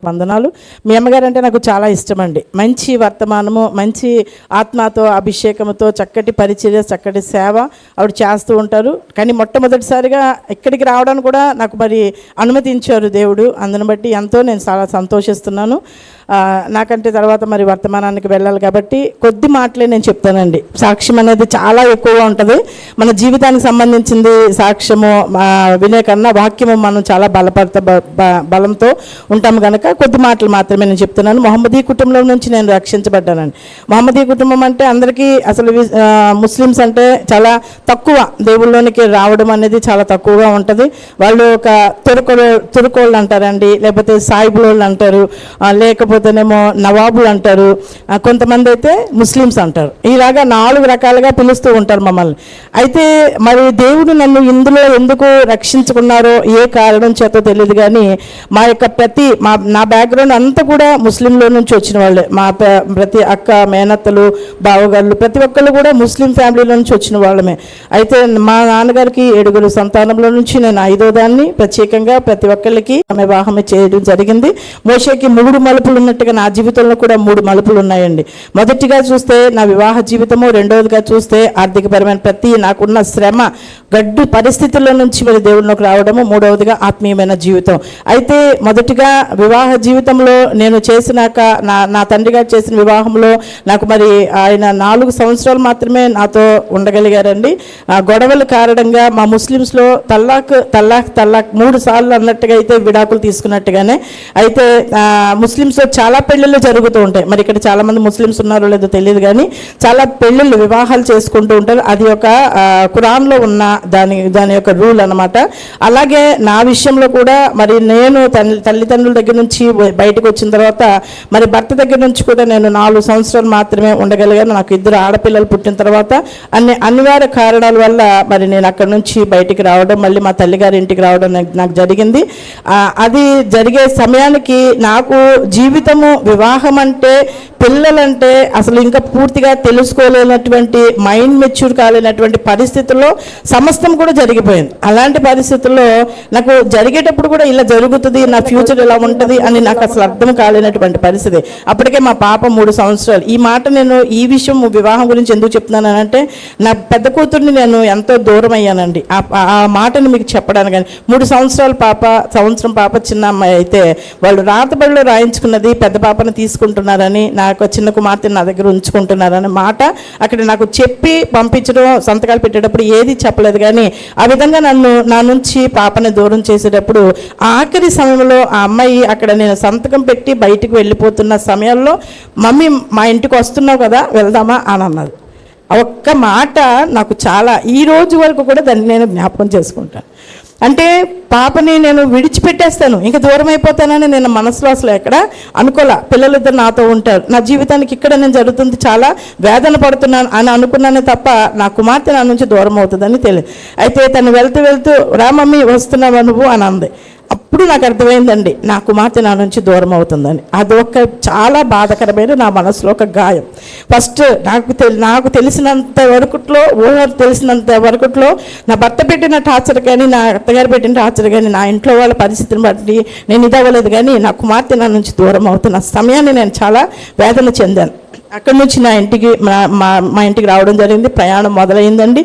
వందనాలు. మీ అమ్మగారు అంటే నాకు చాలా ఇష్టమండి. మంచి వర్తమానము, మంచి ఆత్మతో అభిషేకంతో చక్కటి పరిచర్య, చక్కటి సేవ ఆవిడ చేస్తూ ఉంటారు. కానీ మొట్టమొదటిసారిగా ఇక్కడికి రావడానికి కూడా నాకు మరి అనుమతించారు దేవుడు. అందుని బట్టి ఎంతో నేను చాలా సంతోషిస్తున్నాను. నాకంటే తర్వాత మరి వర్తమానానికి వెళ్ళాలి కాబట్టి కొద్ది మాటలే నేను చెప్తానండి. సాక్ష్యం అనేది చాలా ఎక్కువగా ఉంటుంది. మన జీవితానికి సంబంధించింది సాక్ష్యము వినే కన్నా వాక్యము మనం చాలా బలంతో ఉంటాము కనుక కొద్ది మాటలు మాత్రమే నేను చెప్తున్నాను. మొహమ్మదీ కుటుంబం నుంచి నేను రక్షించబడ్డానండి. మొహమ్మదీ కుటుంబం అంటే అందరికీ అసలు ముస్లిమ్స్ అంటే చాలా తక్కువ, దేవుళ్ళలోనికి రావడం అనేది చాలా తక్కువగా ఉంటుంది. వాళ్ళు ఒక తురుకోళ్ళు అంటారండి, లేకపోతే సాయిబులోళ్ళు అంటారు, లేకపోతేనేమో నవాబులు అంటారు, కొంతమంది అయితే ముస్లిమ్స్ అంటారు. ఇలాగా 4 రకాలుగా పిలుస్తూ ఉంటారు మమ్మల్ని. అయితే మరి దేవుడు నన్ను ఇందులో ఎందుకు రక్షించుకున్నారో ఏ కారణం చేతో తెలియదు కానీ మా యొక్క నా బ్యాక్గ్రౌండ్ అంతా కూడా ముస్లింలో నుంచి వచ్చిన వాళ్ళే. మా ప్రతి అక్క, మేనత్తలు, బావగాళ్ళు ప్రతి ఒక్కళ్ళు కూడా ముస్లిం ఫ్యామిలీలో నుంచి వచ్చిన వాళ్ళమే. అయితే మా నాన్నగారికి 7 సంతానంలో నుంచి నేను 5వ దాన్ని. ప్రత్యేకంగా ప్రతి ఒక్కళ్ళకి వివాహం చేయడం జరిగింది. మోషేకి 3 మలుపులు ఉన్నట్టుగా నా జీవితంలో కూడా 3 మలుపులు ఉన్నాయండి. మొదటిగా చూస్తే నా వివాహ జీవితము, రెండవదిగా చూస్తే ఆర్థికపరమైన నాకున్న శ్రమ, గడ్డు పరిస్థితుల్లో నుంచి మరి దేవుడిలోకి రావడము, మూడవదిగా ఆత్మీయమైన జీవితం. అయితే మొదటిగా వివాహ జీవితంలో నేను చేసినాక నా తండ్రి గారు చేసిన వివాహంలో నాకు మరి ఆయన 4 సంవత్సరాలు మాత్రమే నాతో ఉండగలిగారండి. గొడవల కారణంగా మా ముస్లిమ్స్లో తల్లాక్ 3 సార్లు అన్నట్టుగా అయితే విడాకులు తీసుకున్నట్టుగానే. అయితే ముస్లిమ్స్లో చాలా పెళ్ళిళ్ళు జరుగుతూ ఉంటాయి. మరి ఇక్కడ చాలామంది ముస్లిమ్స్ ఉన్నారో లేదో తెలియదు కానీ చాలా పెళ్ళిళ్ళు, వివాహాలు చేసుకుంటూ ఉంటారు. అది ఒక ఖురాన్లో ఉన్న దాని యొక్క రూల్ అనమాట. అలాగే నా విషయంలో కూడా మరి నేను తల్లిదండ్రుల దగ్గర నుంచి బయటకు వచ్చిన తర్వాత మరి భర్త దగ్గర నుంచి కూడా నేను 4 సంవత్సరాలు మాత్రమే ఉండగలిగాను. నాకు 2 ఆడపిల్లలు పుట్టిన తర్వాత అనివార్య కారణాల వల్ల మరి నేను అక్కడి నుంచి బయటికి రావడం, మళ్ళీ మా తల్లిగారి ఇంటికి రావడం నాకు జరిగింది. అది జరిగే సమయానికి నాకు జీవితము, వివాహం అంటే, పిల్లలంటే అసలు ఇంకా పూర్తిగా తెలుసుకోలేనటువంటి, మైండ్ మెచ్యూర్ కాలేనటువంటి పరిస్థితుల్లో సమస్తం కూడా జరిగిపోయింది. అలాంటి పరిస్థితుల్లో నాకు జరిగేటప్పుడు కూడా ఇలా జరుగుతుంది, నా ఫ్యూచర్ ఇలా ఉంటుంది అని నాకు అసలు అర్థం కాలేనటువంటి పరిస్థితి. అప్పటికే మా పాప 3 సంవత్సరాలు. ఈ మాట నేను ఈ విషయం వివాహం గురించి ఎందుకు చెప్తున్నానంటే నా పెద్ద కూతుర్ని నేను ఎంతో దూరం అయ్యానండి. ఆ మాటను మీకు చెప్పడానికి. 3 సంవత్సరాల పాప, సంవత్సరం పాప చిన్న అమ్మాయి అయితే వాళ్ళు రాతబడిలో రాయించుకున్నది పెద్ద పాపను తీసుకుంటున్నారని, నాకు చిన్న కుమార్తెని నా దగ్గర ఉంచుకుంటున్నారని మాట అక్కడ నాకు చెప్పి పంపించడం, సంతకాలు పెట్టేటప్పుడు ఏది చెప్పలేదు. కానీ ఆ విధంగా నా నుంచి పాపని దూరం చేసేటప్పుడు ఆఖరి సమయంలో ఆ అమ్మాయి అక్కడ నేను సంతకం పెట్టి బయటికి వెళ్ళిపోతున్న సమయంలో మమ్మీ మా ఇంటికి వస్తున్నావు కదా వెళ్దామా అని అన్నది. ఒక్క మాట నాకు చాలా ఈ రోజు వరకు కూడా దాన్ని నేను జ్ఞాపకం చేసుకుంటాను. అంటే పాపని నేను విడిచిపెట్టేస్తాను, ఇంకా దూరం అయిపోతానని నేను మనసులో అసలు ఎక్కడ అనుకోలే. పిల్లలిద్దరు నాతో ఉంటారు, నా జీవితానికి ఇక్కడ నేను జరుగుతుంది, చాలా వేదన పడుతున్నాను అని అనుకున్నానే తప్ప నా కుమార్తె నా నుంచి దూరం అవుతుందని తెలియదు. అయితే తను వెళ్తూ రా మమ్మీ వస్తున్నావా నువ్వు అని అంది. అప్పుడు నాకు అర్థమైందండి నా కుమార్తె నా నుంచి దూరం అవుతుందని. అది ఒక చాలా బాధకరమైన నా మనసులో ఒక గాయం. ఫస్ట్ నాకు తెలిసినంత వరకుట్లో నా భర్త పెట్టిన టార్చర్ కానీ, నా అత్తగారు పెట్టిన టార్చర్ కానీ, నా ఇంట్లో వాళ్ళ పరిస్థితిని బట్టి నేను ఇదవ్వలేదు. కానీ నా కుమార్తె నా నుంచి దూరం అవుతున్న సమయాన్ని నేను చాలా వేదన చెందాను. అక్కడి నుంచి నా ఇంటికి మా ఇంటికి రావడం జరిగింది. ప్రయాణం మొదలైందండి.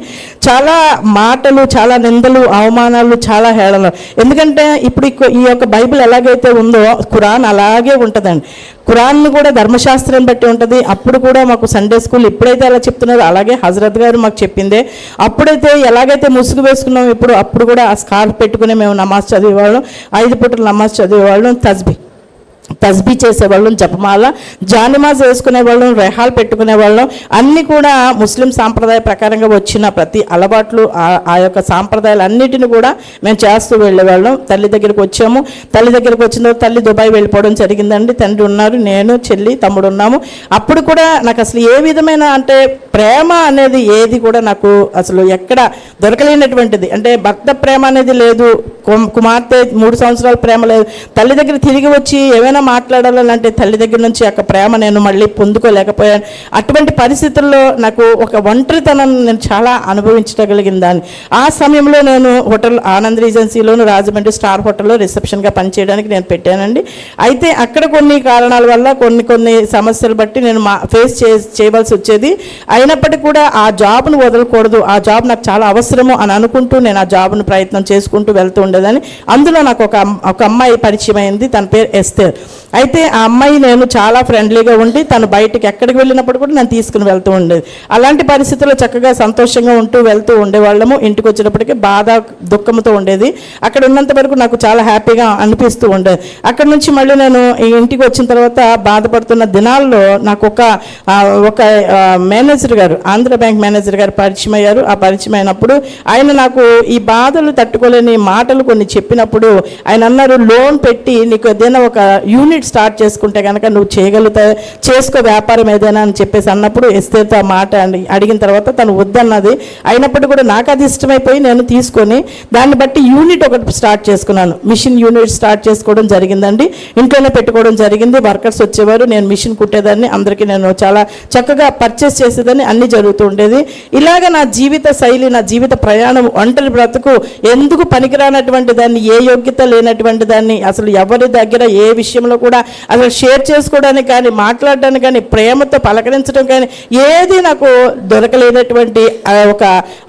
చాలా మాటలు, చాలా నిందలు, అవమానాలు, చాలా హేళనలు. ఎందుకంటే ఇప్పుడు ఈ యొక్క బైబిల్ ఎలాగైతే ఉందో ఖురాన్ అలాగే ఉంటుందండి. ఖురాన్ను కూడా ధర్మశాస్త్రం బట్టి ఉంటుంది. అప్పుడు కూడా మాకు సండే స్కూల్ ఇప్పుడైతే ఎలా చెప్తున్నారో అలాగే హజరత్ గారు మాకు చెప్పిందే. అప్పుడైతే ఎలాగైతే ముసుగు వేసుకున్నాం అప్పుడు కూడా ఆ స్కార్ఫ్ పెట్టుకుని మేము నమాజ్ చదివేవాళ్ళం, 5 పూటలు నమాజ్ చదివేవాళ్ళం, తస్బీ చేసేవాళ్ళం, జపమాల, జానిమాజ్ వేసుకునేవాళ్ళం, రెహాలు పెట్టుకునేవాళ్ళం. అన్నీ కూడా ముస్లిం సాంప్రదాయ ప్రకారంగా వచ్చిన ప్రతి అలవాట్లు, ఆ యొక్క సాంప్రదాయాలు అన్నిటిని కూడా మేము చేస్తూ వెళ్ళేవాళ్ళం. తల్లి దగ్గరికి వచ్చాము. తల్లి దగ్గరికి వచ్చిన తర్వాత తల్లి దుబాయ్ వెళ్ళిపోవడం జరిగిందండి. తండ్రి ఉన్నారు, నేను, చెల్లి, తమ్ముడు ఉన్నాము. అప్పుడు కూడా నాకు అసలు ఏ విధమైన అంటే ప్రేమ అనేది ఏది కూడా నాకు అసలు ఎక్కడ దొరకలేనటువంటిది. అంటే భర్త ప్రేమ అనేది లేదు, కుమార్తె 3 సంవత్సరాల ప్రేమ లేదు. తల్లి దగ్గర తిరిగి వచ్చి ఏమైనా ఏదైనా మాట్లాడాలంటే తల్లి దగ్గర నుంచి యొక్క ప్రేమ నేను మళ్ళీ పొందుకోలేకపోయాను. అటువంటి పరిస్థితుల్లో నాకు ఒక ఒంటరితనం నేను చాలా అనుభవించగలిగిన దాన్ని. ఆ సమయంలో నేను హోటల్ ఆనంద్ రీజెన్సీలోను రాజమండ్రి స్టార్ హోటల్లో రిసెప్షన్గా పనిచేయడానికి నేను పెట్టానండి. అయితే అక్కడ కొన్ని కారణాల వల్ల కొన్ని సమస్యలు బట్టి నేను ఫేస్ చేయవలసి వచ్చేది. అయినప్పటికీ కూడా ఆ జాబ్ను వదలకూడదు, ఆ జాబ్ నాకు చాలా అవసరము అని అనుకుంటూ నేను ఆ జాబ్ను ప్రయత్నం చేసుకుంటూ వెళ్తూ ఉండేదాన్ని. అందులో నాకు ఒక అమ్మాయి పరిచయం అయింది, తన పేరు ఎస్తేర్. అయితే ఆ అమ్మాయి నేను చాలా ఫ్రెండ్లీగా ఉండి తను బయటికి ఎక్కడికి వెళ్ళినప్పుడు కూడా నేను తీసుకుని వెళ్తూ ఉండేది. అలాంటి పరిస్థితుల్లో చక్కగా సంతోషంగా ఉంటూ వెళ్తూ ఉండేవాళ్ళము. ఇంటికి వచ్చినప్పటికీ బాధ దుఃఖంతో ఉండేది. అక్కడ ఉన్నంత వరకు నాకు చాలా హ్యాపీగా అనిపిస్తూ ఉండేది. అక్కడ నుంచి మళ్ళీ నేను ఇంటికి వచ్చిన తర్వాత బాధపడుతున్న దినాల్లో నాకు ఒక మేనేజర్ గారు, ఆంధ్ర బ్యాంక్ మేనేజర్ గారు పరిచయం అయ్యారు. ఆ పరిచయం అయినప్పుడు ఆయన నాకు ఈ బాధలు తట్టుకోలేని మాటలు కొన్ని చెప్పినప్పుడు ఆయన అన్నారు, లోన్ పెట్టి నీకు ఏదైనా ఒక యూనిట్ స్టార్ట్ చేసుకుంటే కనుక నువ్వు చేసుకో వ్యాపారం ఏదైనా అని చెప్పేసి అన్నప్పుడు ఎస్తేతో ఆ మాట అడిగిన తర్వాత తను వద్దన్నది. అయినప్పటికీ కూడా నాకు అది ఇష్టమైపోయి నేను తీసుకొని దాన్ని బట్టి యూనిట్ ఒకటి స్టార్ట్ చేసుకున్నాను. మిషన్ యూనిట్ స్టార్ట్ చేసుకోవడం జరిగిందండి. ఇంట్లోనే పెట్టుకోవడం జరిగింది. వర్కర్స్ వచ్చేవారు, నేను మిషన్ కుట్టేదాన్ని, అందరికీ నేను చాలా చక్కగా పర్చేస్ చేసేదాన్ని, అన్నీ జరుగుతూ ఉండేది. ఇలాగ నా జీవిత శైలి, నా జీవిత ప్రయాణం, ఒంటరి బ్రతుకు, ఎందుకు పనికిరానటువంటి దాన్ని, ఏ యోగ్యత లేనటువంటి దాన్ని, అసలు ఎవరి దగ్గర ఏ విషయంలో కూడా అసలు షేర్ చేసుకోవడానికి కానీ, మాట్లాడడానికి కానీ, ప్రేమతో పలకరించడం కానీ ఏది నాకు దొరకలేనటువంటి ఒక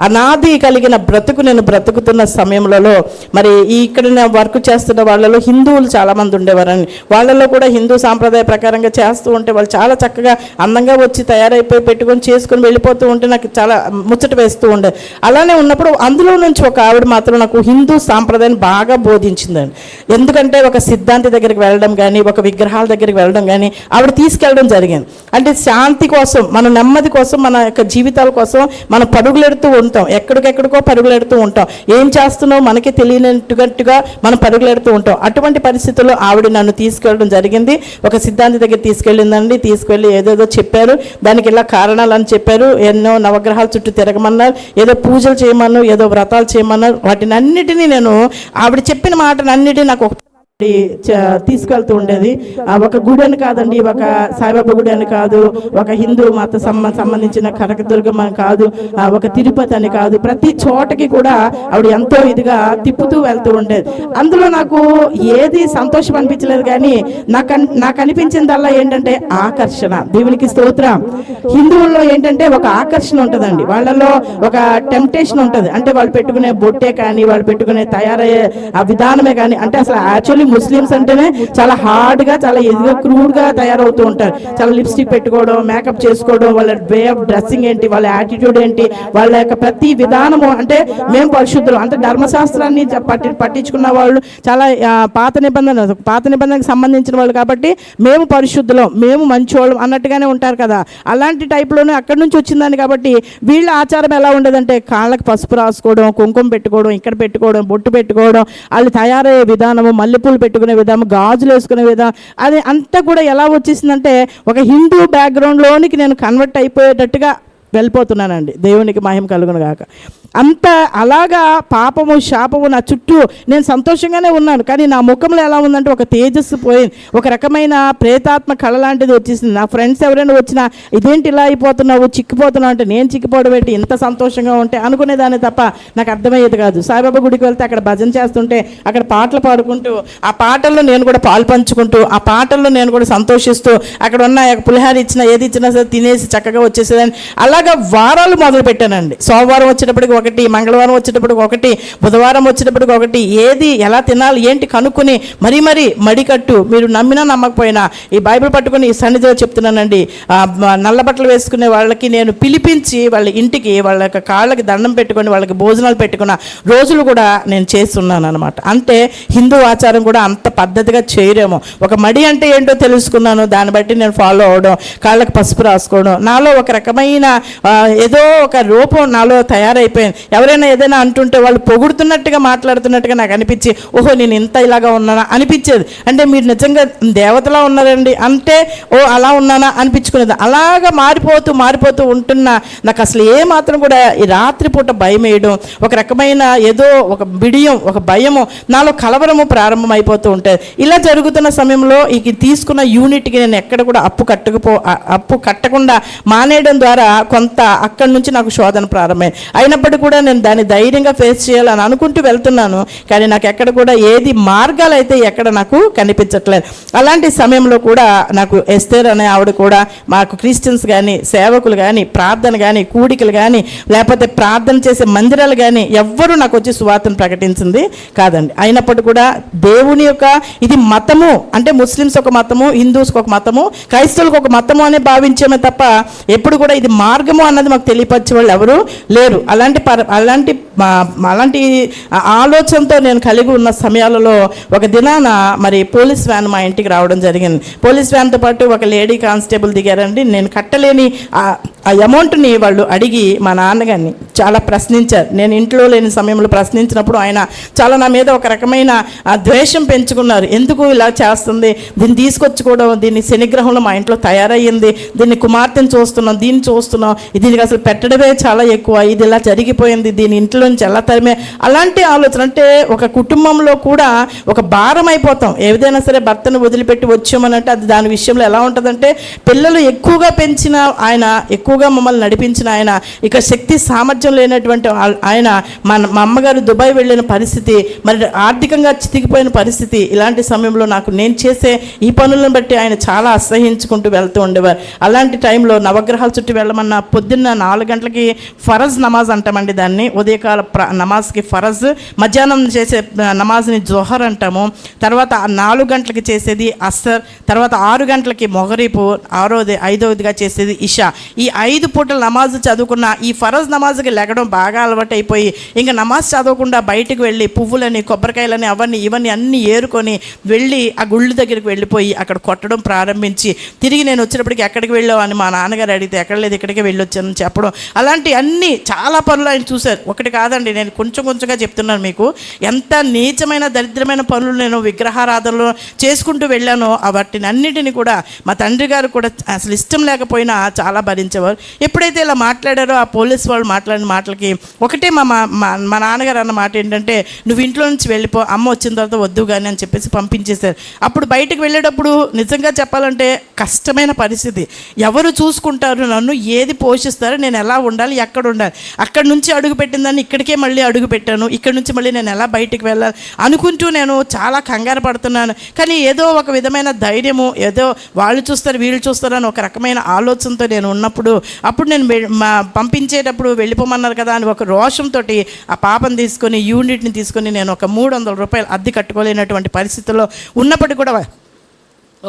అనాది కలిగిన బ్రతుకు నేను బ్రతుకుతున్న సమయంలో మరి ఇక్కడ నేను వర్క్ చేస్తున్న వాళ్ళలో హిందువులు చాలామంది ఉండేవారని, వాళ్ళలో కూడా హిందూ సాంప్రదాయ ప్రకారంగా చేస్తూ ఉంటే వాళ్ళు చాలా చక్కగా అందంగా వచ్చి తయారైపోయి పెట్టుకొని చేసుకొని వెళ్ళిపోతూ ఉంటే నాకు చాలా ముచ్చట వేస్తూ ఉండేది. అలానే ఉన్నప్పుడు అందులో నుంచి ఒక ఆవిడ మాత్రం నాకు హిందూ సాంప్రదాయాన్ని బాగా బోధించిందండి. ఎందుకంటే ఒక సిద్ధాంతి దగ్గరికి వెళ్ళడం కానీ, ఒక విగ్రహాల దగ్గరికి వెళ్ళడం కానీ ఆవిడ తీసుకెళ్ళడం జరిగింది. అంటే శాంతి కోసం, మన నెమ్మది కోసం, మన యొక్క జీవితాల కోసం మనం పరుగులెడుతూ ఉంటాం, ఎక్కడికెక్కడికో పరుగులెడుతూ ఉంటాం. ఏం చేస్తున్నావు మనకి తెలియనట్టుగా మనం పరుగులెడుతూ ఉంటాం. అటువంటి పరిస్థితుల్లో ఆవిడ నన్ను తీసుకెళ్ళడం జరిగింది. ఒక సిద్ధాంతి దగ్గర తీసుకెళ్ళిందండి. తీసుకెళ్ళి ఏదేదో చెప్పారు, దానికి ఇలా కారణాలు అని చెప్పారు. ఎన్నో నవగ్రహాల చుట్టూ తిరగమన్నారు, ఏదో పూజలు చేయమన్నారు, ఏదో వ్రతాలు చేయమన్నారు. వాటిని అన్నిటినీ నేను ఆవిడ చెప్పిన మాటలన్నిటినీ నాకు తీసుకెళ్తూ ఉండేది. ఒక గుడి అని కాదండి, ఒక సాయిబాబా గుడి అని కాదు, ఒక హిందూ మత సంబంధించిన కనకదుర్గమ్మ కాదు, ఒక తిరుపతి అని కాదు, ప్రతి చోటకి కూడా ఆవిడ ఎంతో ఇదిగా తిప్పుతూ వెళ్తూ ఉండేది. అందులో నాకు ఏది సంతోషం అనిపించలేదు, కానీ నాకు అనిపించిందల్లా ఏంటంటే ఆకర్షణ. దేవునికి స్తోత్రం. హిందువుల్లో ఏంటంటే ఒక ఆకర్షణ ఉంటుందండి, వాళ్ళలో ఒక టెంప్టేషన్ ఉంటుంది. అంటే వాళ్ళు పెట్టుకునే బొట్టే కానీ, వాళ్ళు పెట్టుకునే తయారయ్యే ఆ విధానమే కానీ, అంటే అసలు యాక్చువల్లీ ముస్లిమ్స్ అంటేనే చాలా హార్డ్గా, చాలా ఎదుగా క్రూడ్గా తయారవుతూ ఉంటారు. చాలా లిప్స్టిక్ పెట్టుకోవడం, మేకప్ చేసుకోవడం, వాళ్ళ వే ఆఫ్ డ్రెస్సింగ్ ఏంటి, వాళ్ళ యాటిట్యూడ్ ఏంటి, వాళ్ళ యొక్క ప్రతి విధానము. అంటే మేము పరిశుద్ధులు, అంటే ధర్మశాస్త్రాన్ని పట్టించుకున్న వాళ్ళు, చాలా పాత నిబంధనకు సంబంధించిన వాళ్ళు కాబట్టి మేము పరిశుద్ధులం, మేము మంచోళ్ళం అన్నట్టుగానే ఉంటారు కదా. అలాంటి టైప్లోనే అక్కడి నుంచి వచ్చిందని కాబట్టి వీళ్ళ ఆచారం ఎలా ఉండదంటే కాళ్ళకి పసుపు రాసుకోవడం, కుంకుమ పెట్టుకోవడం, ఇక్కడ పెట్టుకోవడం, బొట్టు పెట్టుకోవడం, వాళ్ళు తయారయ్యే విధానము, మల్లెపూలు పెట్టుకునే విధానం, గాజులు వేసుకునే విధానం, అది అంతా కూడా ఎలా వచ్చేసిందంటే ఒక హిందూ బ్యాక్గ్రౌండ్లోనికి నేను కన్వర్ట్ అయిపోయేటట్టుగా వెళ్ళిపోతున్నానండి. దేవునికి మహిమ కలుగును గాక. అంత అలాగా పాపము శాపము నా చుట్టూ, నేను సంతోషంగానే ఉన్నాను, కానీ నా ముఖంలో ఎలా ఉందంటే ఒక తేజస్సు పోయింది, ఒక రకమైన ప్రేతాత్మ కళ లాంటిది వచ్చేసింది. నా ఫ్రెండ్స్ ఎవరైనా వచ్చినా ఇదేంటి ఇలా అయిపోతున్నావు, చిక్కిపోతున్నావు అంటే, నేను చిక్కిపోవడం ఏంటి, ఇంత సంతోషంగా ఉంటే అనుకునేదాన్ని తప్ప నాకు అర్థమయ్యేది కాదు. సాయిబాబా గుడికి వెళ్తే అక్కడ భజన చేస్తుంటే అక్కడ పాటలు పాడుకుంటూ, ఆ పాటల్లో నేను కూడా పాలు పంచుకుంటూ, ఆ పాటల్లో నేను కూడా సంతోషిస్తూ, అక్కడ ఉన్న పులిహార ఇచ్చినా ఏది ఇచ్చినా సరే తినేసి చక్కగా వచ్చేసేదాన్ని. అలాగా వారాలు మొదలు పెట్టానండి. సోమవారం వచ్చేటప్పటికి ఒకటి, మంగళవారం వచ్చేటప్పటికి ఒకటి, బుధవారం వచ్చేటప్పటికి ఒకటి, ఏది ఎలా తినాలి ఏంటి కనుక్కొని మరీ మడికట్టు, మీరు నమ్మినా నమ్మకపోయినా ఈ బైబిల్ పట్టుకుని ఈ సన్నిధిలో చెప్తున్నానండి, నల్ల బట్టలు వేసుకునే వాళ్ళకి నేను పిలిపించి వాళ్ళ ఇంటికి వాళ్ళ యొక్క కాళ్ళకి దండం పెట్టుకొని వాళ్ళకి భోజనాలు పెట్టుకున్న రోజులు కూడా నేను చేస్తున్నాను అనమాట. అంటే హిందూ ఆచారం కూడా అంత పద్ధతిగా చేయరేమో. ఒక మడి అంటే ఏంటో తెలుసుకున్నాను, దాన్ని బట్టి నేను ఫాలో అవడం, కాళ్ళకి పసుపు రాసుకోవడం, నాలో ఒక రకమైన ఏదో ఒక రూపం నాలో తయారైపోయింది. ఎవరైనా ఏదైనా అంటుంటే వాళ్ళు పొగుడుతున్నట్టుగా మాట్లాడుతున్నట్టుగా నాకు అనిపించి, ఓహో నేను ఇంత ఇలాగా ఉన్నానా అనిపించేది. అంటే మీరు నిజంగా దేవతలా ఉన్నారండి అంటే, ఓ అలా ఉన్నానా అనిపించుకునేది. అలాగా మారిపోతూ ఉంటున్నా నాకు అసలు ఏమాత్రం కూడా ఈ రాత్రిపూట భయం వేయడం, ఒక రకమైన ఏదో ఒక బిడియం, ఒక భయము, నాలో కలవరము ప్రారంభం అయిపోతూ ఉంటుంది. ఇలా జరుగుతున్న సమయంలో ఈ తీసుకున్న యూనిట్కి నేను ఎక్కడ కూడా అప్పు కట్టకుండా మానేయడం ద్వారా కొంత అక్కడి నుంచి నాకు శోధన ప్రారంభమైంది. అయినప్పటికీ కూడా నేను దాన్ని ధైర్యంగా ఫేస్ చేయాలని అనుకుంటూ వెళ్తున్నాను. కానీ నాకు ఎక్కడ కూడా ఏది మార్గాలు అయితే ఎక్కడ నాకు కనిపించట్లేదు. అలాంటి సమయంలో కూడా నాకు ఎస్తేర్ అనే ఆవిడ కూడా, మాకు క్రిస్టియన్స్ కానీ సేవకులు కానీ ప్రార్థన కానీ కూడికలు కానీ లేకపోతే ప్రార్థన చేసే మందిరాలు కానీ ఎవ్వరూ నాకు వచ్చి సువార్తను ప్రకటించింది కాదండి. అయినప్పటికీ కూడా దేవుని యొక్క ఇది మతము అంటే ముస్లిమ్స్ ఒక మతము, హిందూస్కి ఒక మతము, క్రైస్తవులకు ఒక మతము అని భావించేమే తప్ప ఎప్పుడు కూడా ఇది మార్గము అన్నది మాకు తెలియపరిచే వాళ్ళు ఎవరు లేరు. అలాంటి ఆలోచనతో నేను కలిగి ఉన్న సమయాలలో ఒక దినాన మరి పోలీస్ వ్యాన్ మా ఇంటికి రావడం జరిగింది. పోలీస్ వ్యాన్తో పాటు ఒక లేడీ కానిస్టేబుల్ దిగారండి. నేను కట్టలేని ఆ అమౌంట్ని వాళ్ళు అడిగి మా నాన్నగారిని చాలా ప్రశ్నించారు. నేను ఇంట్లో లేని సమయంలో ప్రశ్నించినప్పుడు ఆయన చాలా నా మీద ఒక రకమైన ద్వేషం పెంచుకున్నారు. ఎందుకు ఇలా చేస్తుంది, దీన్ని తీసుకొచ్చుకోవడం, దీన్ని శనిగ్రహంలో మా ఇంట్లో తయారయ్యింది, దీన్ని కుమార్తెను చూస్తున్నాం, దీన్ని చూస్తున్నాం, దీనికి అసలు పెట్టడమే చాలా ఎక్కువ, ఇది ఇలా జరిగిపోయింది, దీని ఇంట్లో నుంచి ఎలా తరిమే, అలాంటి ఆలోచన. అంటే ఒక కుటుంబంలో కూడా ఒక భారం అయిపోతాం. ఏదైనా సరే భర్తను వదిలిపెట్టి వచ్చామనంటే అది దాని విషయంలో ఎలా ఉంటుందంటే, పిల్లలు ఎక్కువగా పెంచిన ఆయన, ఎక్కువగా మమ్మల్ని నడిపించిన ఆయన, ఇక శక్తి సామర్థ్యం లేనటువంటి ఆయన, మా అమ్మగారు దుబాయ్ వెళ్ళిన పరిస్థితి, మరి ఆర్థికంగా చితికిపోయిన పరిస్థితి. ఇలాంటి సమయంలో నాకు నేను చేసే ఈ పనులను బట్టి ఆయన చాలా అసహించుకుంటూ వెళ్తూ ఉండేవారు. అలాంటి టైంలో నవగ్రహాల చుట్టూ వెళ్ళమన్న పొద్దున్న 4 గంటలకి ఫరజ్ నమాజ్ అంటామండి దాన్ని, ఉదయకాల నమాజ్కి ఫరజ్, మధ్యాహ్నం చేసే నమాజ్ని జోహర్ అంటాము, తర్వాత 4 గంటలకి చేసేది అస్సర్, తర్వాత 6 గంటలకి మొగరీపు, 5వదిగా చేసేది ఇషా. ఈ 5 పూటల నమాజ్ చదువుకున్న ఈ ఫరజ్ నమాజ్కి లెగడం బాగా అలవాటు అయిపోయి ఇంకా నమాజ్ చదవకుండా బయటకు వెళ్ళి పువ్వులని కొబ్బరికాయలని ఇవన్నీ అన్నీ ఏరుకొని వెళ్ళి ఆ గుళ్ళు దగ్గరికి వెళ్ళిపోయి అక్కడ కొట్టడం ప్రారంభించి, తిరిగి నేను వచ్చినప్పటికి ఎక్కడికి వెళ్ళావు అని మా నాన్నగారు అడిగితే ఎక్కడ లేదు ఇక్కడికే వెళ్ళొచ్చానని చెప్పడం, అలాంటి అన్నీ చాలా పనులు ఆయన చూశారు. ఒకటి కాదండి, నేను కొంచెంగా చెప్తున్నాను మీకు, ఎంత నీచమైన దరిద్రమైన పనులు నేను విగ్రహారాధనలో చేసుకుంటూ వెళ్ళానో వాటిని అన్నిటిని కూడా మా తండ్రి గారు కూడా అసలు ఇష్టం లేకపోయినా చాలా భరించేవారు. ఎప్పుడైతే ఇలా మాట్లాడారో ఆ పోలీస్ వాళ్ళు మాట్లాడిన మాటలకి ఒకటే మా నాన్నగారు అన్న మాట ఏంటంటే, నువ్వు ఇంట్లో నుంచి వెళ్ళిపో, అమ్మ వచ్చిన తర్వాత వద్దు కానీ అని చెప్పేసి పంపించేశారు. అప్పుడు బయటకు వెళ్ళేటప్పుడు నిజంగా చెప్పాలంటే కష్టమైన పరిస్థితి. ఎవరు చూసుకుంటారు నన్ను, ఏది పోషిస్తారు, నేను ఎలా ఉండాలి, ఎక్కడ ఉండాలి, అక్కడి నుంచి అడుగు పెట్టిందని ఇక్కడికే మళ్ళీ అడుగు పెట్టాను, ఇక్కడ నుంచి మళ్ళీ నేను ఎలా బయటికి వెళ్ళాలి అనుకుంటూ నేను చాలా కంగారు పడుతున్నాను. కానీ ఏదో ఒక విధమైన ధైర్యము, ఏదో వాళ్ళు చూస్తారు వీళ్ళు చూస్తారు అని ఒక రకమైన ఆలోచనతో నేను ఉన్నప్పుడు, అప్పుడు నేను పంపించేటప్పుడు వెళ్ళిపోమన్నారు కదా అని ఒక రోషంతో ఆ పాపను తీసుకొని యూనిట్ని తీసుకొని నేను ఒక 300 రూపాయలు అద్దె కట్టుకోలేనటువంటి పరిస్థితుల్లో ఉన్నప్పటికీ కూడా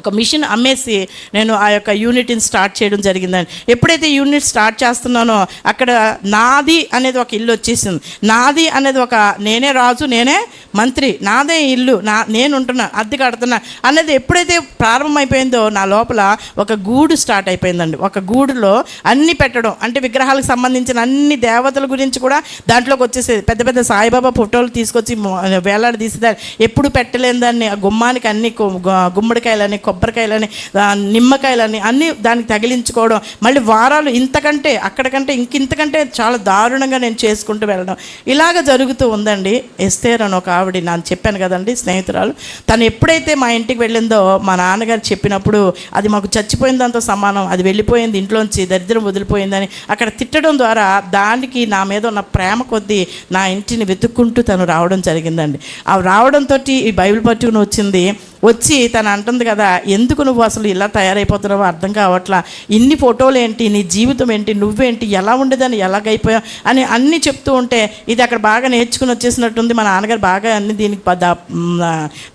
ఒక మిషన్ అమ్మేసి నేను ఆ యొక్క యూనిట్ని స్టార్ట్ చేయడం జరిగిందండి. ఎప్పుడైతే యూనిట్ స్టార్ట్ చేస్తున్నానో అక్కడ నాది అనేది ఒక ఇల్లు వచ్చేసింది. నాది అనేది ఒక నేనే రాజు, నేనే మంత్రి, నాదే ఇల్లు, నేను ఉంటున్నా, అద్దె కడుతున్నా అనేది ఎప్పుడైతే ప్రారంభమైపోయిందో నా లోపల ఒక గూడు స్టార్ట్ అయిపోయిందండి. ఒక గూడులో అన్నీ పెట్టడం, అంటే విగ్రహాలకు సంబంధించిన అన్ని దేవతల గురించి కూడా దాంట్లోకి వచ్చేసేది. పెద్ద పెద్ద సాయిబాబా ఫోటోలు తీసుకొచ్చి వేలాడి తీసేదాన్ని, ఎప్పుడు పెట్టలేని దాన్ని ఆ గుమ్మానికి అన్ని గుమ్మడికాయలని, కొబ్బరికాయలని, నిమ్మకాయలని అన్నీ దానికి తగిలించుకోవడం, మళ్ళీ వారాలు ఇంతకంటే అక్కడికంటే ఇంతకంటే చాలా దారుణంగా నేను చేసుకుంటూ వెళ్ళడం ఇలాగ జరుగుతూ ఉందండి. ఎస్తేర్ అని ఒక ఆవిడ, నేను చెప్పాను కదండి స్నేహితురాలు, తను ఎప్పుడైతే మా ఇంటికి వెళ్ళిందో మా నాన్నగారు చెప్పినప్పుడు అది మాకు చచ్చిపోయిన దాంతో సమానం, అది వెళ్ళిపోయింది ఇంట్లోంచి, దరిద్రం వదిలిపోయిందని అక్కడ తిట్టడం ద్వారా దానికి నా మీద ఉన్న ప్రేమ కొద్దీ నా ఇంటిని వెతుక్కుంటూ తను రావడం జరిగిందండి. ఆ రావడంతో ఈ బైబిల్ పట్టుకుని వచ్చి తను అంటుంది కదా, ఎందుకు నువ్వు అసలు ఇలా తయారైపోతున్నావో అర్థం కావట్లా, ఇన్ని ఫోటోలు ఏంటి, నీ జీవితం ఏంటి, నువ్వేంటి, ఎలా ఉండేదని, ఎలాగైపోయావు అని అన్నీ చెప్తూ ఉంటే ఇది అక్కడ బాగా నేర్చుకుని వచ్చేసినట్టుంది. మా నాన్నగారు బాగా అన్ని దీనికి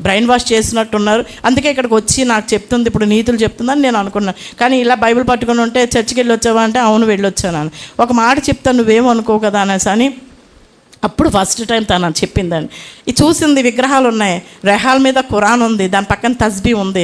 బ్రెయిన్ వాష్ చేసినట్టున్నారు. అందుకే ఇక్కడికి వచ్చి నాకు చెప్తుంది, ఇప్పుడు నీతులు చెప్తుందని నేను అనుకున్నాను. కానీ ఇలా బైబిల్ పట్టుకుని ఉంటే చర్చికి వెళ్ళి వచ్చావా అంటే అవును వెళ్ళొచ్చాను. ఒక మాట చెప్తాను నువ్వేమనుకో కదా అనేసి అని అప్పుడు ఫస్ట్ టైం తను చెప్పిందండి. ఇది చూసింది, విగ్రహాలు ఉన్నాయి, రెహాల మీద ఖురాన్ ఉంది, దాని పక్కన తస్బీ ఉంది.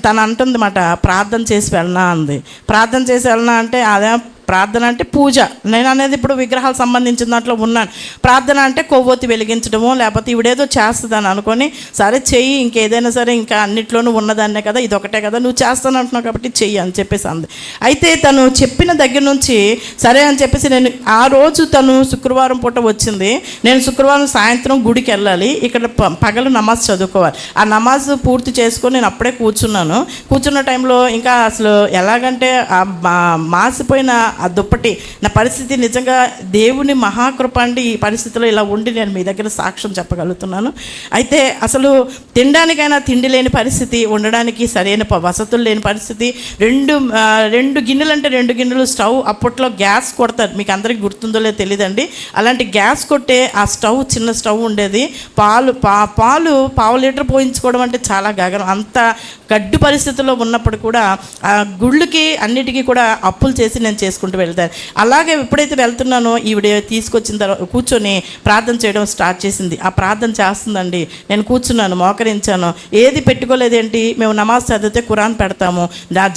తను అంటుంది మాట, ప్రార్థన చేసి వెళ్ళనా అంది. ప్రార్థన చేసి వెళ్ళనా అంటే అదే ప్రార్థన అంటే పూజ. నేను అనేది ఇప్పుడు విగ్రహాలకు సంబంధించిన దాంట్లో ఉన్నాను. ప్రార్థన అంటే కొవ్వొత్తి వెలిగించడమో లేకపోతే ఇవిడేదో చేస్తుందని అనుకొని సరే చెయ్యి, ఇంకేదైనా సరే ఇంకా అన్నిట్లోనూ ఉన్నదాన్నే కదా, ఇది ఒకటే కదా, నువ్వు చేస్తాను అంటున్నావు కాబట్టి చెయ్యి అని చెప్పేసి అంది. అయితే తను చెప్పిన దగ్గర నుంచి సరే అని చెప్పేసి నేను ఆ రోజు తను శుక్రవారం పూట వచ్చింది. నేను శుక్రవారం సాయంత్రం గుడికి వెళ్ళాలి, ఇక్కడ పగలు నమాజ్ చదువుకోవాలి. ఆ నమాజ్ పూర్తి చేసుకొని నేను అప్పుడే కూర్చున్న టైంలో ఇంకా అసలు ఎలాగంటే మాసిపోయిన ఆ దుప్పటి నా పరిస్థితి నిజంగా దేవుని మహాకృప అండి. ఈ పరిస్థితిలో ఇలా ఉండి నేను మీ దగ్గర సాక్ష్యం చెప్పగలుగుతున్నాను. అయితే అసలు తినడానికైనా తిండి లేని పరిస్థితి, ఉండడానికి సరైన వసతులు లేని పరిస్థితి. రెండు గిన్నెలు అంటే 2 గిన్నెలు స్టవ్. అప్పట్లో గ్యాస్ కొడతారు, మీకు అందరికీ గుర్తుందో లేదో తెలియదండి. అలాంటి గ్యాస్ కొట్టే ఆ స్టవ్, చిన్న స్టవ్ ఉండేది. పాలు 1/2 లీటర్ పోయించుకోవడం అంటే చాలా గగనం. అంత గడ్డు పరిస్థితుల్లో ఉన్నప్పుడు కూడా ఆ గుళ్ళకి అన్నిటికీ కూడా అప్పులు చేసి నేను చేసుకుంటూ వెళ్తాను. అలాగే ఎప్పుడైతే వెళ్తున్నానో ఈవిడ తీసుకొచ్చిన తర్వాత కూర్చొని ప్రార్థన చేయడం స్టార్ట్ చేసింది. ఆ ప్రార్థన చేస్తుందండి. నేను కూర్చున్నాను, మోకరించాను. ఏది పెట్టుకోలేదేంటి, మేము నమాజ్ చదివితే ఖురాన్ పెడతాము,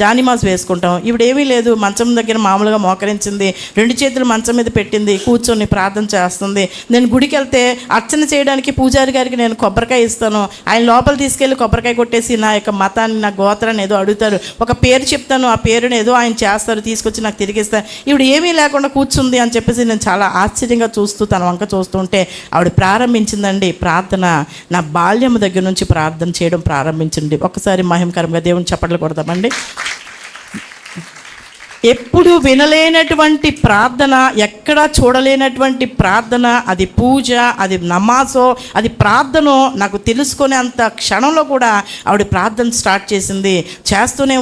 జానిమాజ్ వేసుకుంటాం. ఈవిడేమీ లేదు, మంచం దగ్గర మామూలుగా మోకరించింది, 2 చేతులు మంచం మీద పెట్టింది, కూర్చొని ప్రార్థన చేస్తుంది. నేను గుడికి వెళ్తే అర్చన చేయడానికి పూజారి గారికి నేను కొబ్బరికాయ ఇస్తాను. ఆయన లోపల తీసుకెళ్ళి కొబ్బరికాయ కొట్టేసి నా యొక్క మతాన్ని, నా గోత్రాన్ని ఏదో అడుగుతారు, ఒక పేరు చెప్తాను, ఆ పేరుని ఏదో ఆయన చేస్తారు, తీసుకొచ్చి నాకు తిరిగిస్తారు. ఈవిడ ఏమీ లేకుండా కూర్చుంది అని చెప్పేసి నేను చాలా ఆశ్చర్యంగా చూస్తూ తన వంక చూస్తూ ఉంటే ఆవిడ ప్రారంభించిందండి ప్రార్థన. నా బాల్యం దగ్గర నుంచి ప్రార్థన చేయడం ప్రారంభించింది. ఒక్కసారి మహిమకరంగా దేవుని చప్పట్లు కొడతామండి. ఎప్పుడు వినలేనటువంటి ప్రార్థన, ఎక్కడా చూడలేనటువంటి ప్రార్థన, అది పూజ, అది నమాజో, అది ప్రార్థనో నాకు తెలుసుకునే అంత క్షణంలో కూడా ఆవిడ ప్రార్థన స్టార్ట్ చేసింది. చేస్తూనే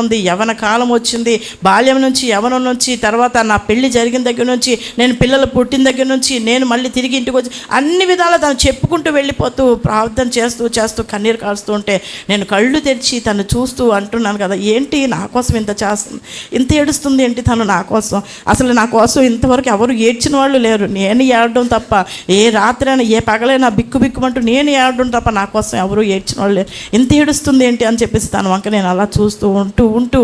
ఉంది. యవ్వన కాలం వచ్చింది, బాల్యం నుంచి, యవ్వనం నుంచి, తర్వాత నా పెళ్లి జరిగిన దగ్గర నుంచి, నేను పిల్లలు పుట్టిన దగ్గర నుంచి, నేను మళ్ళీ తిరిగి ఇంటికి వచ్చి అన్ని విధాలు తను చెప్పుకుంటూ వెళ్ళిపోతూ ప్రార్థన చేస్తూ కన్నీరు కారుస్తూ ఉంటే నేను కళ్ళు తెరిచి తను చూస్తూ అంటున్నాను కదా, ఏంటి నా కోసం ఇంత చేస్తుంది, ఇంత ఏడుస్తుంది ఏంటి తను నా కోసం. అసలు నా కోసం ఇంతవరకు ఎవరు ఏడ్చిన వాళ్ళు లేరు, నేను ఏడడం తప్ప. ఏ రాత్రైనా ఏ పగలైనా బిక్కుమంటూ నేను ఏడడం తప్ప నా కోసం ఎవరు ఏడ్చిన వాళ్ళు లేరు. ఇంత ఏడుస్తుంది ఏంటి అని చెప్పేసి తన వంక నేను అలా చూస్తూ ఉంటూ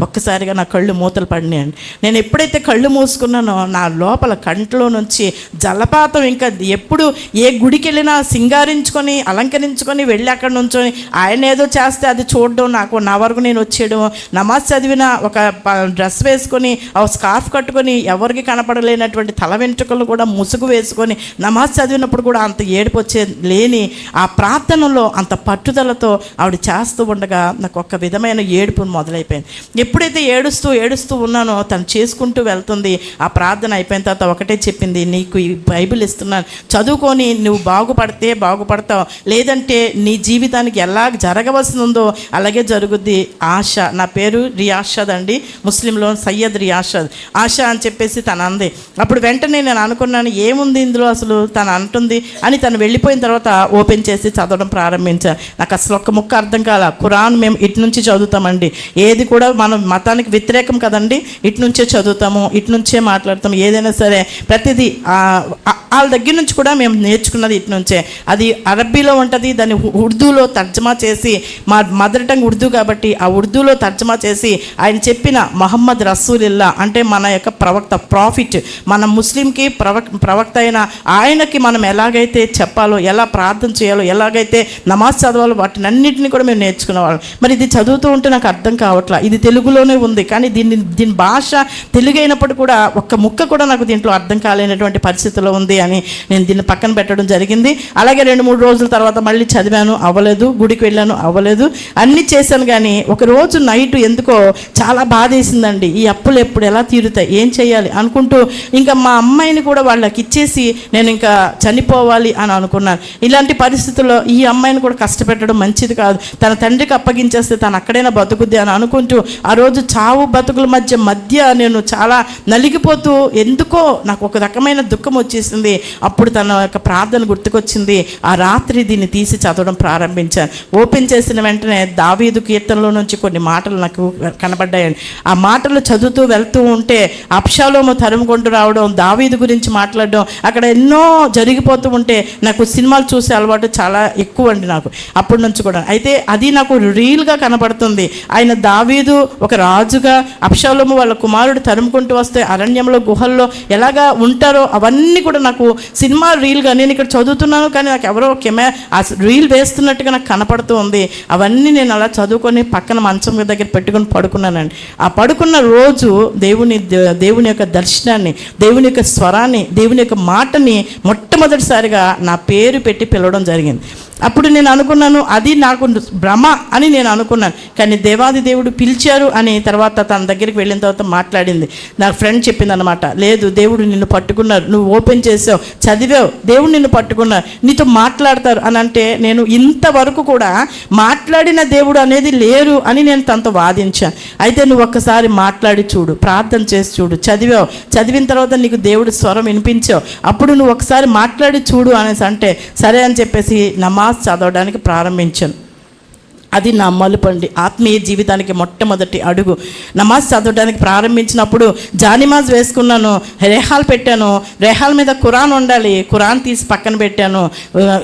ఒక్కసారిగా నా కళ్ళు మూతలు పడినాయండి. నేను ఎప్పుడైతే కళ్ళు మూసుకున్నానో నా లోపల కంట్లో నుంచి జలపాతం. ఇంకా ఎప్పుడు ఏ గుడికి వెళ్ళినా సింగారించుకొని అలంకరించుకొని వెళ్ళి అక్కడ నుంచొని ఆయన ఏదో చేస్తే అది చూడడం, నా వరకు నేను వచ్చేయడం, నమాజ్ చదివిన ఒక డ్రెస్ వేసుకొని, ఆ స్కార్ఫ్ కట్టుకొని, ఎవరికి కనపడలేనటువంటి తల వెంట్రుకలు కూడా ముసుగు వేసుకొని నమాజ్ చదివినప్పుడు కూడా అంత ఏడుపు వచ్చే లేని ఆ ప్రార్థనలో అంత పట్టుదలతో ఆవిడ చేస్తూ ఉండగా నాకు ఒక విధమైన ఏడుపు మొదలైపోయింది. ఎప్పుడైతే ఏడుస్తూ ఉన్నానో తను చేసుకుంటూ వెళ్తుంది. ఆ ప్రార్థన అయిపోయిన తర్వాత ఒకటే చెప్పింది, నీకు ఈ బైబిల్ ఇస్తున్నాను, చదువుకొని నువ్వు బాగుపడితే బాగుపడతావు, లేదంటే నీ జీవితానికి ఎలా జరగవలసిందో అలాగే జరుగుద్ది. ఆశ, నా పేరు రియాషద్ అండి, ముస్లింలో సయ్యద్ రియాషద్, ఆశ అని చెప్పేసి తను అంది. అప్పుడు వెంటనే నేను అనుకున్నాను ఏముంది ఇందులో అసలు తను అంటుంది అని. తను వెళ్ళిపోయిన తర్వాత ఓపెన్ చేసి చదవడం ప్రారంభించాను. నాకు అసలు ఒక్క ముక్క అర్థం కాల. ఖురాన్ మేము ఇటు నుంచి చదువుతామండి, ఏది కూడా మనం మతానికి వ్యతిరేకం కదండి, ఇటు నుంచే చదువుతాము, ఇటు నుంచే మాట్లాడతాము, ఏదైనా సరే ప్రతిదీ వాళ్ళ దగ్గర నుంచి కూడా మేము నేర్చుకున్నది ఇటు నుంచే. అది అరబ్బీలో ఉంటుంది, దాన్ని ఉర్దూలో తర్జమా చేసి, మా మదర్ టంగ్ ఉర్దూ కాబట్టి ఆ ఉర్దూలో తర్జమా చేసి ఆయన చెప్పిన మహమ్మద్ రసూలుల్లా అంటే మన యొక్క ప్రవక్త, ప్రాఫిట్, మన ముస్లింకి ప్రవక్త అయిన ఆయనకి మనం ఎలాగైతే చెప్పాలో, ఎలా ప్రార్థన చేయాలో, ఎలాగైతే నమాజ్ చదవాలో వాటిని అన్నింటినీ కూడా మేము నేర్చుకునేవాళ్ళం. మరి ఇది చదువుతూ ఉంటే నాకు అర్థం కావట్లా. ఇది తెలుగులోనే ఉంది కానీ దీని భాష తెలుగు అయినప్పుడు కూడా ఒక్క ముక్క కూడా నాకు దీంట్లో అర్థం కాలేనటువంటి పరిస్థితిలో ఉంది అని నేను దీన్ని పక్కన పెట్టడం జరిగింది. అలాగే 2-3 రోజుల తర్వాత మళ్ళీ చదివాను, అవ్వలేదు. గుడికి వెళ్ళాను, అవ్వలేదు. అన్నీ చేశాను కానీ ఒకరోజు నైట్ ఎందుకో చాలా బాధేసిందండి. ఈ అప్పులు ఎప్పుడు ఎలా తీరుతాయి, ఏం చేయాలి అనుకుంటూ ఇంకా మా అమ్మాయిని కూడా వాళ్ళకి ఇచ్చేసి నేను ఇంకా చనిపోవాలి అని అనుకున్నాను. ఇలాంటి పరిస్థితుల్లో ఈ అమ్మాయిని కూడా కష్టపెట్టడం మంచిది కాదు, తన తండ్రికి అప్పగించేస్తే తను అక్కడైనా బతుకుద్ది అని అనుకుంటూ ఆ రోజు చావు బతుకుల మధ్య నేను చాలా నలిగిపోతూ ఎందుకో నాకు ఒక రకమైన దుఃఖం వచ్చేసింది. అప్పుడు తన యొక్క ప్రార్థన గుర్తుకొచ్చింది. ఆ రాత్రి దీన్ని తీసి చదవడం ప్రారంభించాను. ఓపెన్ చేసిన వెంటనే దావీదు కీర్తనలో నుంచి కొన్ని మాటలు నాకు కనబడ్డాయండి. ఆ మాటలు చదువుతూ వెళ్తూ ఉంటే ఆ అబ్షాలోము తరుముకుంటూ రావడం, దావీదు గురించి మాట్లాడడం, అక్కడ ఎన్నో జరిగిపోతూ ఉంటే నాకు సినిమాలు చూసే అలవాటు చాలా ఎక్కువ అండి నాకు అప్పటి నుంచి కూడా. అయితే అది నాకు రియల్గా కనపడుతుంది. ఆయన దావీదు ఒక రాజుగా, అబ్షాలోము వాళ్ళ కుమారుడు తరుముకుంటూ వస్తే అరణ్యంలో గుహల్లో ఎలాగా ఉంటారో అవన్నీ కూడా నాకు సినిమా రీల్గా, నేను ఇక్కడ చదువుతున్నాను కానీ నాకు ఎవరో ఆ రీల్ వేస్తున్నట్టుగా నాకు కనపడుతూ ఉంది. అవన్నీ నేను అలా చదువుకొని పక్కన మంచం దగ్గర పెట్టుకొని పడుకున్నానండి. ఆ పడుకున్న రోజు దేవుని యొక్క దర్శనాన్ని, దేవుని యొక్క స్వరాన్ని, దేవుని యొక్క మాటని మొట్టమొదటిసారిగా నా పేరు పెట్టి పిలవడం జరిగింది. అప్పుడు నేను అనుకున్నాను అది నాకు భ్రమ అని నేను అనుకున్నాను. కానీ దేవాది దేవుడు పిలిచారు అని తర్వాత తన దగ్గరికి వెళ్ళిన తర్వాత మాట్లాడింది. నా ఫ్రెండ్ చెప్పింది అనమాట, లేదు దేవుడు నిన్ను పట్టుకున్నారు, నువ్వు ఓపెన్ చేసావు, చదివావు, దేవుడు నిన్ను పట్టుకున్నారు, నీతో మాట్లాడతారు అని. అంటే నేను ఇంతవరకు కూడా మాట్లాడిన దేవుడు అనేది లేరు అని నేను తనతో వాదించాను. అయితే నువ్వు ఒక్కసారి మాట్లాడి చూడు, ప్రార్థన చేసి చూడు, చదివిన తర్వాత నీకు దేవుడు స్వరం వినిపించావు, అప్పుడు నువ్వు ఒకసారి మాట్లాడి చూడు అనేసి అంటే సరే అని చెప్పేసి నమాజ్ చదవడానికి ప్రారంభించాను. అది నా మలుపండి, ఆత్మీయ జీవితానికి మొట్టమొదటి అడుగు. నమాజ్ చదవడానికి ప్రారంభించినప్పుడు జానిమాజ్ వేసుకున్నాను, రేహాల్ పెట్టాను, రేహాల్ మీద ఖురాన్ ఉండాలి, ఖురాన్ తీసి పక్కన పెట్టాను,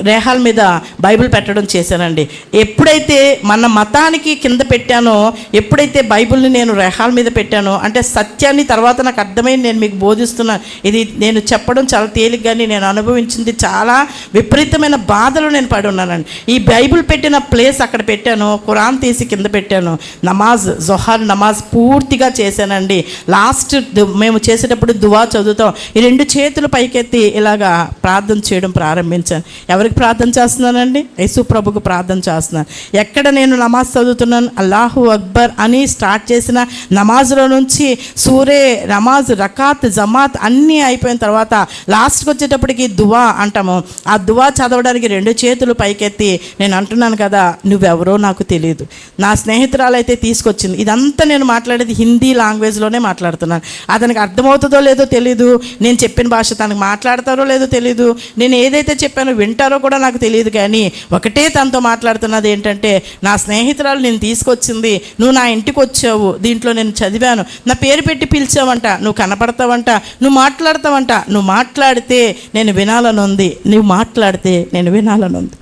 రేహాల్ మీద బైబిల్ పెట్టడం చేశానండి. ఎప్పుడైతే మన మతానికి కింద పెట్టానో, ఎప్పుడైతే బైబిల్ని నేను రేహాల్ మీద పెట్టానో, అంటే సత్యాన్ని తర్వాత నాకు అర్థమైంది, నేను మీకు బోధిస్తున్నాను. ఇది నేను చెప్పడం చాలా తేలిగ్గాని నేను అనుభవించింది చాలా విపరీతమైన బాధలు నేను పడి ఉన్నానండి. ఈ బైబిల్ పెట్టిన ప్లేస్ అక్కడ పెట్టాను, ఖురాన్ తీసి కింద పెట్టాను, నమాజ్ జొహర్ నమాజ్ పూర్తిగా చేశానండి. లాస్ట్ మేము చేసేటప్పుడు దువా చదువుతాం, ఈ 2 చేతులు పైకెత్తి ఇలాగా ప్రార్థన చేయడం ప్రారంభించాను. ఎవరికి ప్రార్థన చేస్తున్నానండి? యేసు ప్రభుకు ప్రార్థన చేస్తున్నాను. ఎక్కడ నేను నమాజ్ చదువుతున్నాను, అల్లాహు అక్బర్ అని స్టార్ట్ చేసిన నమాజ్లో నుంచి సూరే, నమాజ్, రకాత్, జమాత్ అన్నీ అయిపోయిన తర్వాత లాస్ట్కి వచ్చేటప్పటికి దువా అంటాము. ఆ దువా చదవడానికి 2 చేతులు పైకెత్తి నేను అంటున్నాను కదా, నువ్వెవరో నాకు తెలియదు, నా స్నేహితురాలు అయితే తీసుకొచ్చింది. ఇదంతా నేను మాట్లాడేది హిందీ లాంగ్వేజ్లోనే మాట్లాడుతున్నాను. అతనికి అర్థమవుతుందో లేదో తెలీదు, నేను చెప్పిన భాష తనకు మాట్లాడతారో లేదో తెలీదు, నేను ఏదైతే చెప్పానో వింటారో కూడా నాకు తెలియదు. కానీ ఒకటే తనతో మాట్లాడుతున్నది ఏంటంటే, నా స్నేహితురాలు నేను తీసుకొచ్చింది, నువ్వు నా ఇంటికి వచ్చావు, దీంట్లో నేను చదివాను, నా పేరు పెట్టి పిలిచావంట, నువ్వు కనపడతావంట, నువ్వు మాట్లాడతావంట, నువ్వు మాట్లాడితే నేను వినాలనుంది, నువ్వు మాట్లాడితే నేను వినాలనుంది,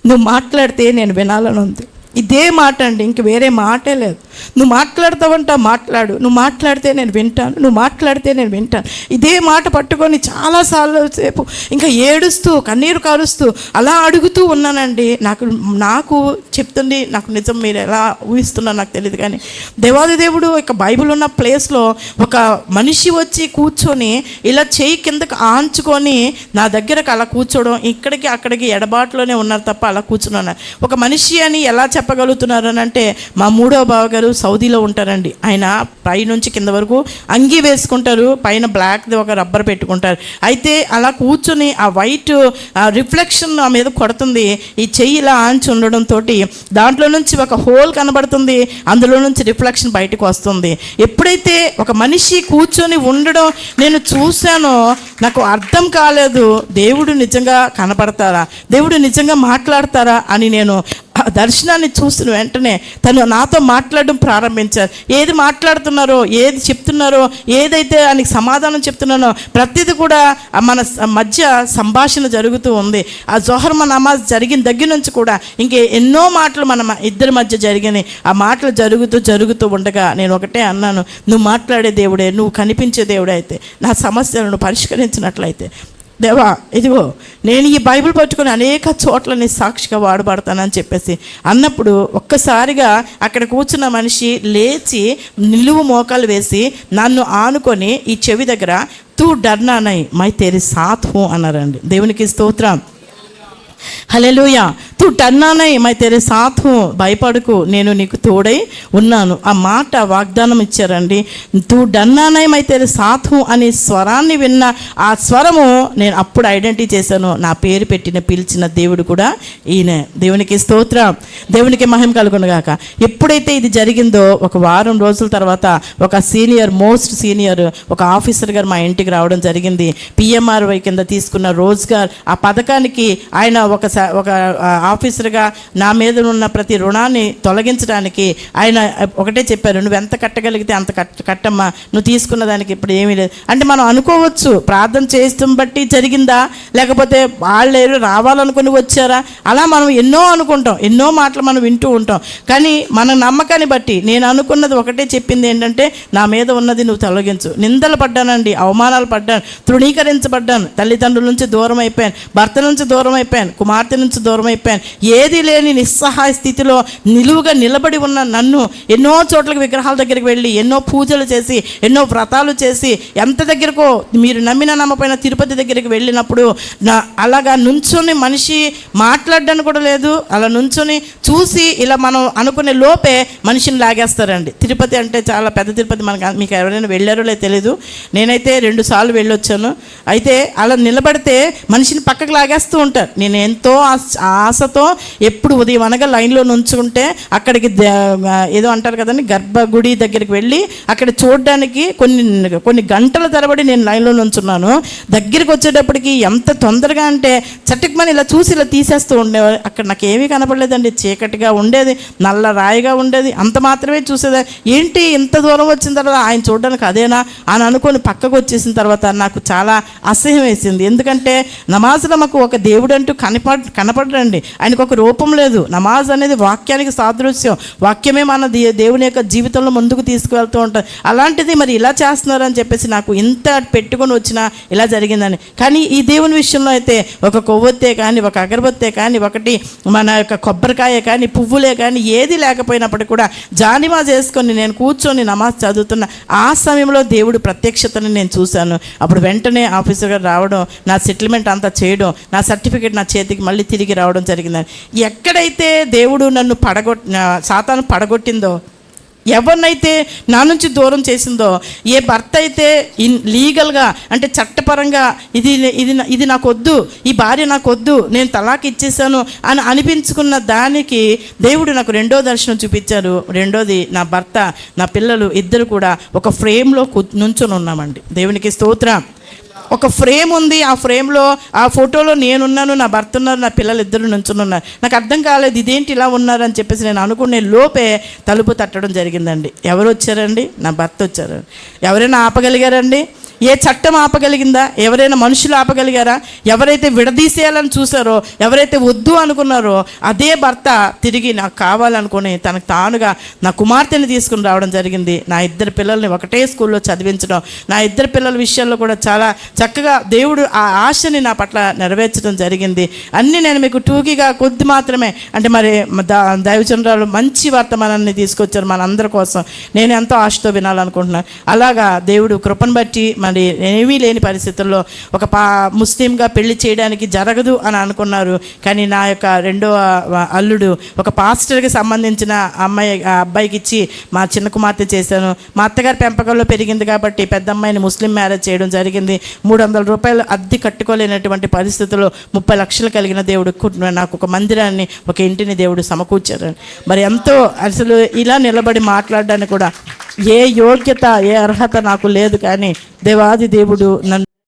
నువ్వు మాట్లాడితే నేను వినాలనుంది. ఇదే మాట అండి, ఇంక వేరే మాటే లేదు. నువ్వు మాట్లాడతావంట, మాట్లాడు, నువ్వు మాట్లాడితే నేను వింటాను, నువ్వు మాట్లాడితే నేను వింటాను. ఇదే మాట పట్టుకొని చాలాసార్లు సేపు ఇంకా ఏడుస్తూ కన్నీరు కారుస్తూ అలా అడుగుతూ ఉన్నానండి. నాకు చెప్తుంది, నాకు నిజం మీరు ఎలా ఊహిస్తున్నారు నాకు తెలియదు, కానీ దేవాది దేవుడు ఇక బైబిల్ ఉన్న ప్లేస్లో ఒక మనిషి వచ్చి కూర్చొని ఇలా చేయి కిందకు ఆంచుకొని నా దగ్గరకు అలా కూర్చోవడం, ఇక్కడికి అక్కడికి ఎడబాటులోనే ఉన్నారు తప్ప అలా కూర్చున్నాను. ఒక మనిషి అని ఎలా చెప్పగలుగుతున్నారు అని అంటే, మా 3వ బావగారు సౌదీలో ఉంటారండి. ఆయన పైనుంచి కింద వరకు అంగీ వేసుకుంటారు, పైన బ్లాక్ది ఒక రబ్బర్ పెట్టుకుంటారు. అయితే అలా కూర్చొని ఆ వైట్ రిఫ్లెక్షన్ ఆ మీద కొడుతుంది, ఈ చెయ్యి ఇలా ఆంచి ఉండడంతో దాంట్లో నుంచి ఒక హోల్ కనబడుతుంది, అందులో నుంచి రిఫ్లెక్షన్ బయటకు వస్తుంది. ఎప్పుడైతే ఒక మనిషి కూర్చొని ఉండడం నేను చూశానో నాకు అర్థం కాలేదు, దేవుడు నిజంగా కనపడతారా, దేవుడు నిజంగా మాట్లాడతారా అని. నేను ఆ దర్శనాన్ని చూసిన వెంటనే తను నాతో మాట్లాడడం ప్రారంభించారు. ఏది మాట్లాడుతున్నారో, ఏది చెప్తున్నారో, ఏదైతే ఆయనకి సమాధానం చెప్తున్నానో ప్రతిదీ కూడా మన మధ్య సంభాషణ జరుగుతూ ఉంది. ఆ జొహర్ నమాజ్ జరిగిన దగ్గర నుంచి కూడా ఇంకే ఎన్నో మాటలు మన ఇద్దరి మధ్య జరిగినాయి. ఆ మాటలు జరుగుతూ ఉండగా నేను ఒకటే అన్నాను, నువ్వు మాట్లాడే దేవుడే, నువ్వు కనిపించే దేవుడే అయితే నా సమస్యలను పరిష్కరించినట్లయితే దేవా ఇదిగో నేను ఈ బైబిల్ పట్టుకొని అనేక చోట్ల నీ సాక్షిగా వాడబడతానని చెప్పేసి అన్నప్పుడు ఒక్కసారిగా అక్కడ కూర్చున్న మనిషి లేచి నిలువు మోకాలు వేసి నన్ను ఆనుకొని ఈ చెవి దగ్గర తూ డర్నా నై మై తేరీ సాత్ హూ అన్నారండి. దేవునికి స్తోత్రం, హల్లెలూయా. తూ డర్నా నై మై తేరే సాత్ హూ, భయపడకు నేను నీకు తోడై ఉన్నాను. ఆ మాట వాగ్దానం ఇచ్చారండి. తూ డర్నా నై మై తేరే సాత్ హూ అనే స్వరాన్ని విన్న ఆ స్వరము నేను అప్పుడు ఐడెంటిటీ చేశాను, నా పేరు పెట్టిన పిలిచిన దేవుడు కూడా ఈయనే. దేవునికి స్తోత్రం, దేవునికి మహిమ కలుగునుగాక. ఎప్పుడైతే ఇది జరిగిందో ఒక వారం రోజుల తర్వాత ఒక మోస్ట్ సీనియర్ ఒక ఆఫీసర్ గారు మా ఇంటికి రావడం జరిగింది. PMRY కింద తీసుకున్న రోజ్గార్ ఆ పథకానికి ఆయన ఒక ఆఫీసర్గా నా మీద ఉన్న ప్రతి రుణాన్ని తొలగించడానికి ఆయన ఒకటే చెప్పారు, నువ్వు ఎంత కట్టగలిగితే అంత కట్టమ్మా, నువ్వు తీసుకున్న దానికి ఇప్పుడు ఏమీ లేదు. అంటే మనం అనుకోవచ్చు ప్రార్థన చేస్తాం బట్టి జరిగిందా, లేకపోతే వాళ్ళు రావాలనుకుని వచ్చారా, అలా మనం ఎన్నో అనుకుంటాం, ఎన్నో మాటలు మనం వింటూ ఉంటాం. కానీ మన నమ్మకాన్ని బట్టి నేను అనుకున్నది ఒకటే చెప్పింది ఏంటంటే, నా మీద ఉన్నది నువ్వు తొలగించు. నిందలు పడ్డానండి, అవమానాలు పడ్డాను, తృణీకరించబడ్డాను, తల్లిదండ్రుల నుంచి దూరం అయిపోయాను, భర్త నుంచి దూరం అయిపోయాను, కుమార్తె నుంచి దూరం అయిపోయాను. ఏది లేని నిస్సహాయ స్థితిలో నిలువుగా నిలబడి ఉన్న నన్ను ఎన్నో చోట్లకి విగ్రహాల దగ్గరికి వెళ్ళి ఎన్నో పూజలు చేసి ఎన్నో వ్రతాలు చేసి ఎంత దగ్గరకో మీరు నమ్మిన నమ్మపైన తిరుపతి దగ్గరికి వెళ్ళినప్పుడు అలాగా నుంచొని మనిషి మాట్లాడడానికి కూడా లేదు, అలా నుంచొని చూసి ఇలా మనం అనుకునే లోపే మనిషిని లాగేస్తారండి. తిరుపతి అంటే చాలా పెద్ద తిరుపతి, మీకు ఎవరైనా వెళ్ళారో లేదో తెలీదు, నేనైతే 2 సార్లు వెళ్ళొచ్చాను. అయితే అలా నిలబడితే మనిషిని పక్కకు లాగేస్తూ ఉంటారు. నేను ఎంతో ఆశతో ఎప్పుడు ఉదయం అనగా లైన్లో నుంచుంటే అక్కడికి ఏదో అంటారు కదండి, గర్భగుడి దగ్గరికి వెళ్ళి అక్కడ చూడడానికి కొన్ని గంటల తరబడి నేను లైన్లో నుంచున్నాను. దగ్గరికి వచ్చేటప్పటికి ఎంత తొందరగా అంటే చట్టుకుమని ఇలా చూసి ఇలా తీసేస్తూ ఉండేవారు. అక్కడ నాకు ఏమీ కనపడలేదండి, చీకటిగా ఉండేది, నల్ల రాయిగా ఉండేది, అంత మాత్రమే చూసేదా. ఏంటి ఇంత దూరం వచ్చిన తర్వాత ఆయన చూడడానికి అదేనా అని అనుకొని పక్కకు వచ్చేసిన తర్వాత నాకు చాలా అసహ్యం వేసింది. ఎందుకంటే నమాజ్లో మాకు ఒక దేవుడు అంటూ కనపడరండి, ఆయనకు ఒక రూపం లేదు. నమాజ్ అనేది వాక్యానికి సాదృశ్యం, వాక్యమే మన దేవుని యొక్క జీవితంలో ముందుకు తీసుకువెళ్తూ ఉంటుంది. అలాంటిది మరి ఇలా చేస్తున్నారని చెప్పేసి నాకు ఇంత పెట్టుకొని వచ్చినా ఇలా జరిగిందని. కానీ ఈ దేవుని విషయంలో అయితే ఒక కొవ్వొత్తే కానీ, ఒక అగరబత్తే కానీ, ఒకటి మన యొక్క కొబ్బరికాయ కానీ, పువ్వులే కానీ ఏది లేకపోయినప్పటికీ కూడా జానిమా చేసుకొని నేను కూర్చొని నమాజ్ చదువుతున్న ఆ సమయంలో దేవుడు ప్రత్యక్షతని నేను చూశాను. అప్పుడు వెంటనే ఆఫీసర్ గారు రావడం, నా సెటిల్మెంట్ అంతా చేయడం, నా సర్టిఫికేట్ నా చేతికి మళ్ళీ తిరిగి రావడం జరిగిందని. ఎక్కడైతే దేవుడు నన్ను సాతాను పడగొట్టిందో, ఎవరినైతే నా నుంచి దూరం చేసిందో, ఏ భర్త అయితే లీగల్గా అంటే చట్టపరంగా ఇది నాకు వద్దు, ఈ భార్య నాకు వద్దు, నేను తలాక్ ఇచ్చేసాను అని అనిపించుకున్న దానికి దేవుడు నాకు 2వ దర్శనం చూపించారు. రెండోది నా భర్త, నా పిల్లలు ఇద్దరు కూడా ఒక ఫ్రేమ్లో నుంచొని ఉన్నామండి. దేవునికి స్తోత్రం. ఒక ఫ్రేమ్ ఉంది, ఆ ఫ్రేమ్లో ఆ ఫోటోలో నేనున్నాను, నా భర్త ఉన్నారు, నా పిల్లలు ఇద్దరు నుంచుని ఉన్నారు. నాకు అర్థం కాలేదు ఇదేంటి ఇలా ఉన్నారని చెప్పేసి నేను అనుకునే లోపే తలుపు తట్టడం జరిగిందండి. ఎవరు వచ్చారండి? నా భర్త వచ్చారు. ఎవరైనా ఆపగలిగారండి? ఏ చట్టం ఆపగలిగిందా? ఎవరైనా మనుషులు ఆపగలిగారా? ఎవరైతే విడదీసేయాలని చూసారో, ఎవరైతే వద్దు అనుకున్నారో అదే భర్త తిరిగి నాకు కావాలనుకుని తనకు తానుగా నా కుమార్తెని తీసుకుని రావడం జరిగింది. నా 2 పిల్లల్ని ఒకటే స్కూల్లో చదివించడం, నా 2 పిల్లల విషయాల్లో కూడా చాలా చక్కగా దేవుడు ఆ ఆశని నా పట్ల నెరవేర్చడం జరిగింది. అన్నీ నేను మీకు టూకీగా కొద్ది మాత్రమే, అంటే మరి దైవజనురాలు మంచి వర్తమానాన్ని తీసుకొచ్చారు మనందరి కోసం. నేను ఎంతో ఆశతో వినాలనుకుంటున్నాను. అలాగా దేవుడు కృపను బట్టి మరి ఏమీ లేని పరిస్థితుల్లో ఒక ముస్లింగా పెళ్లి చేయడానికి జరగదు అని అనుకున్నారు. కానీ నా యొక్క 2వ అల్లుడు ఒక పాస్టర్కి సంబంధించిన అబ్బాయికి ఇచ్చి మా చిన్న కుమార్తె చేశాను. మా అత్తగారి పెంపకంలో పెరిగింది కాబట్టి పెద్ద అమ్మాయిని ముస్లిం మ్యారేజ్ చేయడం జరిగింది. 300 రూపాయలు అద్దె కట్టుకోలేనటువంటి పరిస్థితుల్లో 30 లక్షలు కలిగిన దేవుడు నాకు ఒక మందిరాన్ని, ఒక ఇంటిని దేవుడు సమకూర్చారు. మరి ఎంతో అసలు ఇలా నిలబడి మాట్లాడడానికి కూడా ఏ యోగ్యత, ఏ అర్హత నాకు లేదు. కానీ దేవాది దేవుడు నన్ను